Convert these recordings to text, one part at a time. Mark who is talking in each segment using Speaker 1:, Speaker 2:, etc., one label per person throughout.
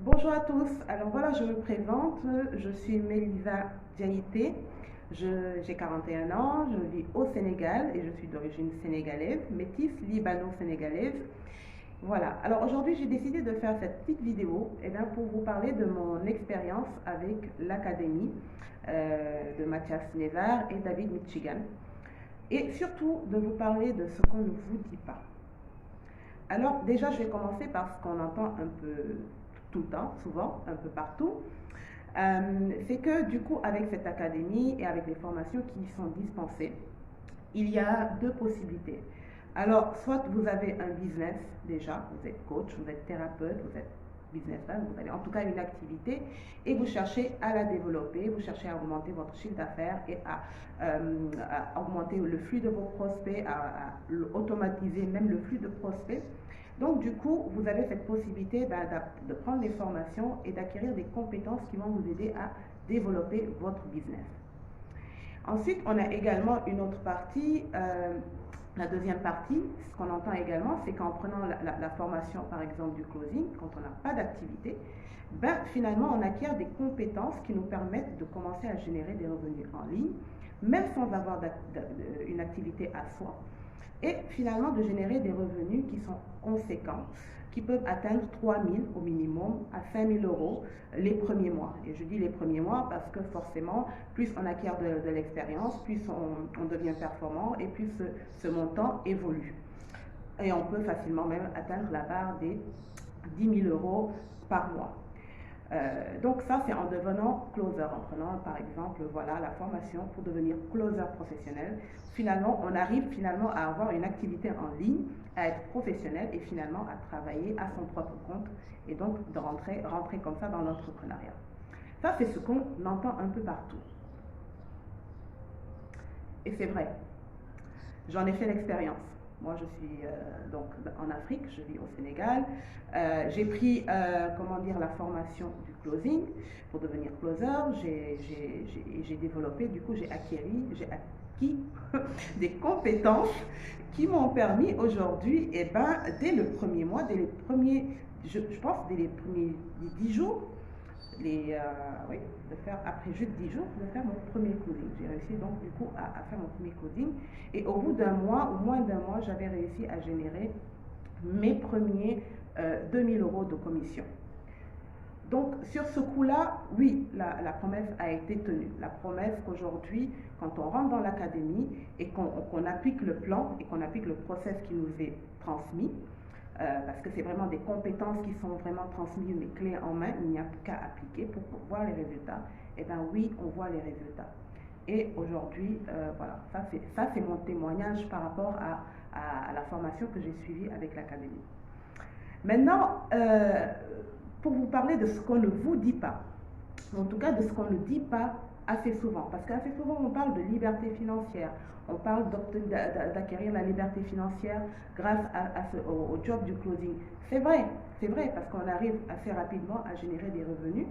Speaker 1: Bonjour à tous. Alors voilà, je me présente. Je suis Melisa Diaité. J'ai 41 ans. Je vis au Sénégal et je suis d'origine sénégalaise, métisse libano-sénégalaise. Voilà. Alors aujourd'hui, j'ai décidé de faire cette petite vidéo pour vous parler de mon expérience avec l'Académie de Mathias Nevar et David Michigan. Et surtout de vous parler de ce qu'on ne vous dit pas. Alors déjà, je vais commencer par ce qu'on entend un peu tout le temps, souvent, un peu partout. C'est que du coup, avec cette académie et avec les formations qui y sont dispensées, il y a deux possibilités. Alors, soit vous avez un business déjà, vous êtes coach, vous êtes thérapeute, vous êtes businessman, vous avez en tout cas une activité et vous cherchez à la développer, vous cherchez à augmenter votre chiffre d'affaires et à augmenter le flux de vos prospects, à automatiser même le flux de prospects. Donc du coup, vous avez cette possibilité de prendre des formations et d'acquérir des compétences qui vont vous aider à développer votre business. Ensuite, on a également une autre partie. La deuxième partie, ce qu'on entend également, c'est qu'en prenant la formation, par exemple, du closing, quand on n'a pas d'activité, finalement, on acquiert des compétences qui nous permettent de commencer à générer des revenus en ligne, même sans avoir une activité à soi, et finalement de générer des revenus qui sont conséquents, qui peuvent atteindre 3 000 au minimum à 5 000 euros les premiers mois. Et je dis les premiers mois parce que forcément, plus on acquiert de l'expérience, plus on devient performant et plus ce montant évolue. Et on peut facilement même atteindre la barre des 10 000 euros par mois. Donc ça, c'est en devenant closer, en prenant par exemple voilà, la formation pour devenir closer professionnel. Finalement, on arrive finalement à avoir une activité en ligne, à être professionnel et finalement à travailler à son propre compte et donc de rentrer comme ça dans l'entrepreneuriat. Ça, c'est ce qu'on entend un peu partout. Et c'est vrai, j'en ai fait l'expérience. Moi, je suis donc en Afrique, je vis au Sénégal. J'ai pris, la formation du closing pour devenir closer. J'ai développé, du coup, j'ai acquis des compétences qui m'ont permis aujourd'hui, dès le premier mois, dès les premiers, je pense, dès les premiers 10 jours, oui, de faire, après juste 10 jours, de faire mon premier coding. J'ai réussi donc du coup à faire mon premier coding. Et au bout d'un mois, ou moins d'un mois, j'avais réussi à générer mes premiers 2000 euros de commission. Donc sur ce coup-là, oui, la promesse a été tenue. La promesse qu'aujourd'hui, quand on rentre dans l'académie et qu'on applique le plan et qu'on applique le process qui nous est transmis, parce que c'est vraiment des compétences qui sont vraiment transmises, mais clés en main, il n'y a qu'à appliquer pour voir les résultats. Et bien oui, on voit les résultats. Et aujourd'hui, voilà, ça c'est mon témoignage par rapport à la formation que j'ai suivie avec l'académie. Maintenant, pour vous parler de ce qu'on ne vous dit pas, en tout cas de ce qu'on ne dit pas assez souvent, parce qu'assez souvent on parle de liberté financière, on parle d'acquérir la liberté financière grâce au job du closing. C'est vrai, parce qu'on arrive assez rapidement à générer des revenus,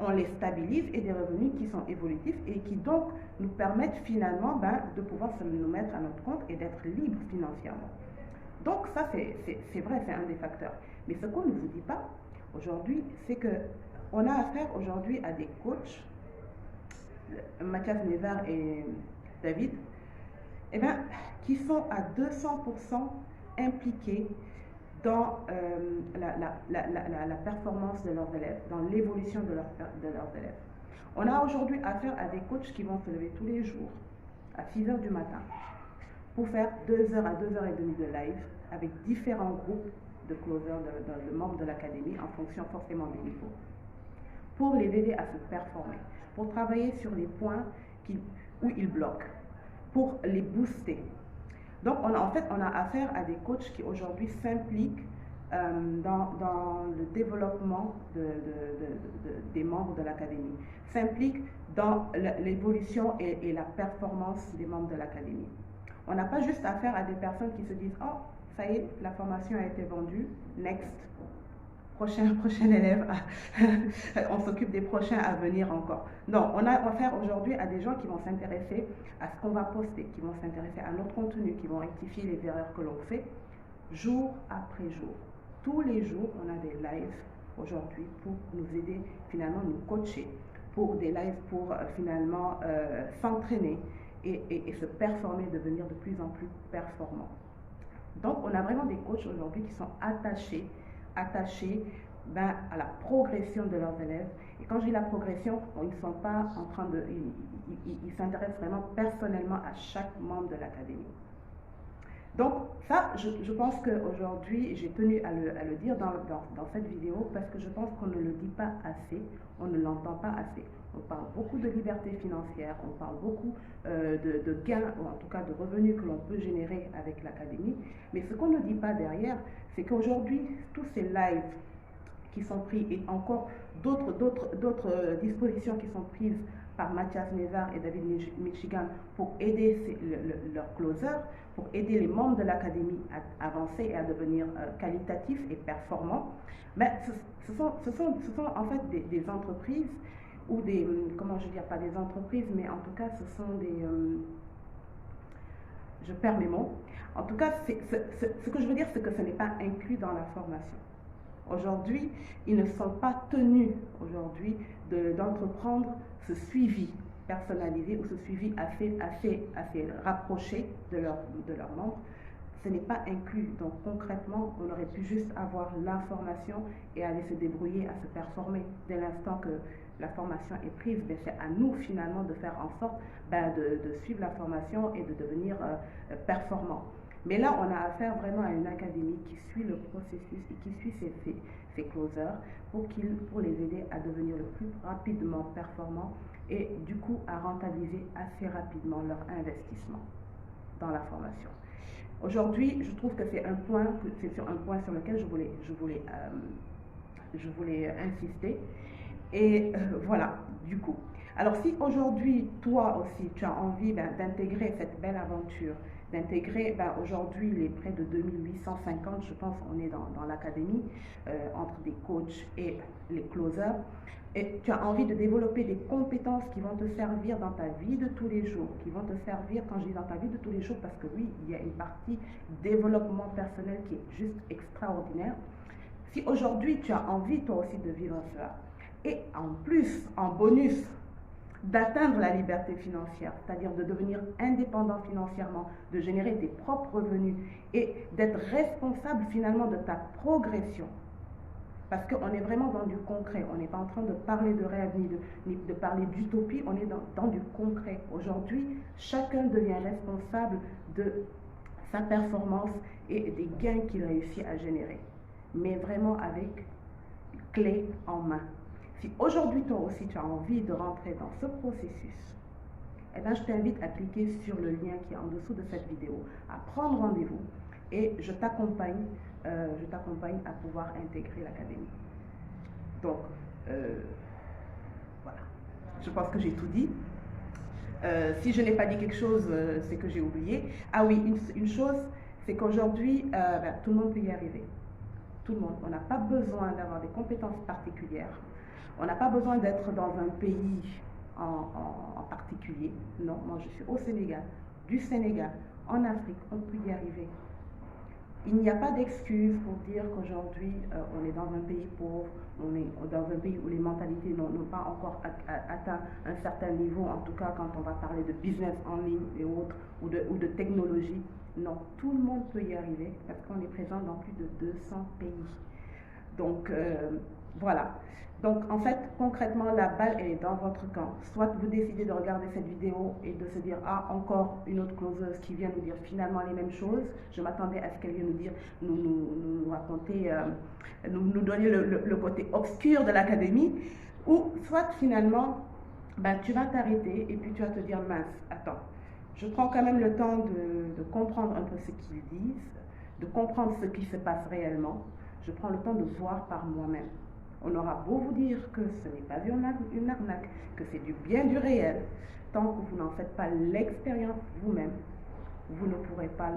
Speaker 1: on les stabilise et des revenus qui sont évolutifs et qui donc nous permettent finalement de pouvoir nous mettre à notre compte et d'être libre financièrement. Donc ça c'est vrai, c'est un des facteurs. Mais ce qu'on ne vous dit pas aujourd'hui, c'est que on a affaire aujourd'hui à des coachs, Mathias Nevar et David, qui sont à 200% impliqués dans la performance de leurs élèves, dans l'évolution de leurs élèves. On a aujourd'hui affaire à des coachs qui vont se lever tous les jours à 6 h du matin pour faire 2 heures à 2 h 30 de live avec différents groupes de closers, de membres de l'académie en fonction forcément des niveaux, pour les aider à se performer, pour travailler sur les points où ils bloquent, pour les booster. Donc on a affaire à des coachs qui aujourd'hui s'impliquent dans le développement des membres de l'académie, s'impliquent dans l'évolution et la performance des membres de l'académie. On n'a pas juste affaire à des personnes qui se disent « Oh, ça y est, la formation a été vendue, next ». Prochain élève, on s'occupe des prochains à venir encore. Non, on a affaire aujourd'hui à des gens qui vont s'intéresser à ce qu'on va poster, qui vont s'intéresser à notre contenu, qui vont rectifier les erreurs que l'on fait jour après jour. Tous les jours, on a des lives aujourd'hui pour nous aider, finalement nous coacher, pour des lives, pour finalement s'entraîner et se performer, devenir de plus en plus performants. Donc, on a vraiment des coachs aujourd'hui qui sont attachés à la progression de leurs élèves. Et quand je dis la progression, ils ne sont pas en train de... Ils s'intéressent vraiment personnellement à chaque membre de l'académie. Donc, ça, je pense qu'aujourd'hui, j'ai tenu à le dire dans cette vidéo parce que je pense qu'on ne le dit pas assez, on ne l'entend pas assez. On parle beaucoup de liberté financière, on parle beaucoup de gains, ou en tout cas de revenus que l'on peut générer avec l'académie. Mais ce qu'on ne dit pas derrière, c'est qu'aujourd'hui, tous ces lives qui sont pris et encore d'autres dispositions qui sont prises par Mathias Nezar et David Michigan pour aider leurs closers, pour aider les membres de l'académie à avancer et à devenir qualitatifs et performants. Mais ce sont en fait des entreprises ou des, comment je veux dire, pas des entreprises, mais en tout cas ce sont des, je perds mes mots. En tout cas, ce que je veux dire, c'est que ce n'est pas inclus dans la formation. Aujourd'hui, ils ne sont pas tenus aujourd'hui d'entreprendre ce suivi personnalisé ou ce suivi assez rapproché de leurs membres. Ce n'est pas inclus. Donc concrètement, on aurait pu juste avoir l'information et aller se débrouiller à se performer. Dès l'instant que la formation est prise, c'est à nous finalement de faire en sorte de suivre la formation et de devenir performant. Mais là, on a affaire vraiment à une académie qui suit le processus et qui suit ses closers pour les aider à devenir le plus rapidement performants et du coup à rentabiliser assez rapidement leur investissement dans la formation. Aujourd'hui, je trouve que c'est sur un point sur lequel je voulais insister. Et voilà, du coup. Alors si aujourd'hui, toi aussi, tu as envie d'intégrer cette belle aventure, d'intégrer aujourd'hui les près de 2850, je pense on est dans l'académie, entre des coachs et les closers, et tu as envie de développer des compétences qui vont te servir dans ta vie de tous les jours, qui vont te servir, quand je dis dans ta vie de tous les jours, parce que oui, il y a une partie développement personnel qui est juste extraordinaire. Si aujourd'hui tu as envie toi aussi de vivre cela, et en plus, en bonus, d'atteindre la liberté financière, c'est-à-dire de devenir indépendant financièrement, de générer tes propres revenus et d'être responsable finalement de ta progression. Parce qu'on est vraiment dans du concret, on n'est pas en train de parler de rêve ni de parler d'utopie, on est dans du concret. Aujourd'hui, chacun devient responsable de sa performance et des gains qu'il réussit à générer, mais vraiment avec clé en main. Si aujourd'hui, toi aussi, tu as envie de rentrer dans ce processus, eh bien, je t'invite à cliquer sur le lien qui est en dessous de cette vidéo, à prendre rendez-vous et je t'accompagne à pouvoir intégrer l'académie. Donc, voilà. Je pense que j'ai tout dit. Si je n'ai pas dit quelque chose, c'est que j'ai oublié. Ah oui, une chose, c'est qu'aujourd'hui, tout le monde peut y arriver. Tout le monde. On n'a pas besoin d'avoir des compétences particulières. On n'a pas besoin d'être dans un pays en particulier. Non, moi je suis au Sénégal, du Sénégal, en Afrique, on peut y arriver. Il n'y a pas d'excuse pour dire qu'aujourd'hui on est dans un pays pauvre, on est dans un pays où les mentalités n'ont pas encore atteint un certain niveau, en tout cas quand on va parler de business en ligne et autres, ou de technologie. Non, tout le monde peut y arriver parce qu'on est présent dans plus de 200 pays. Donc voilà. Donc en fait, concrètement, la balle elle est dans votre camp. Soit vous décidez de regarder cette vidéo et de se dire, ah, encore une autre closeuse qui vient nous dire finalement les mêmes choses. Je m'attendais à ce qu'elle vienne nous dire, nous raconter, nous donner le côté obscur de l'académie. Ou soit finalement, tu vas t'arrêter et puis tu vas te dire, mince, attends, je prends quand même le temps de comprendre un peu ce qu'ils disent, de comprendre ce qui se passe réellement. Je prends le temps de voir par moi-même. On aura beau vous dire que ce n'est pas une arnaque, que c'est du bien du réel, tant que vous n'en faites pas l'expérience vous-même, vous ne pourrez pas,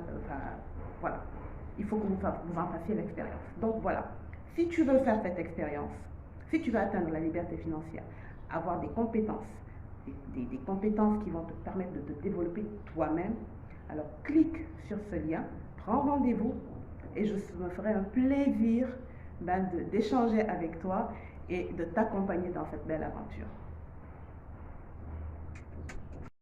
Speaker 1: voilà, il faut que vous en fassiez l'expérience. Donc voilà, si tu veux faire cette expérience, si tu veux atteindre la liberté financière, avoir des compétences, des compétences qui vont te permettre de te développer toi-même, alors clique sur ce lien, prends rendez-vous et je me ferai un plaisir d'échanger avec toi et de t'accompagner dans cette belle aventure.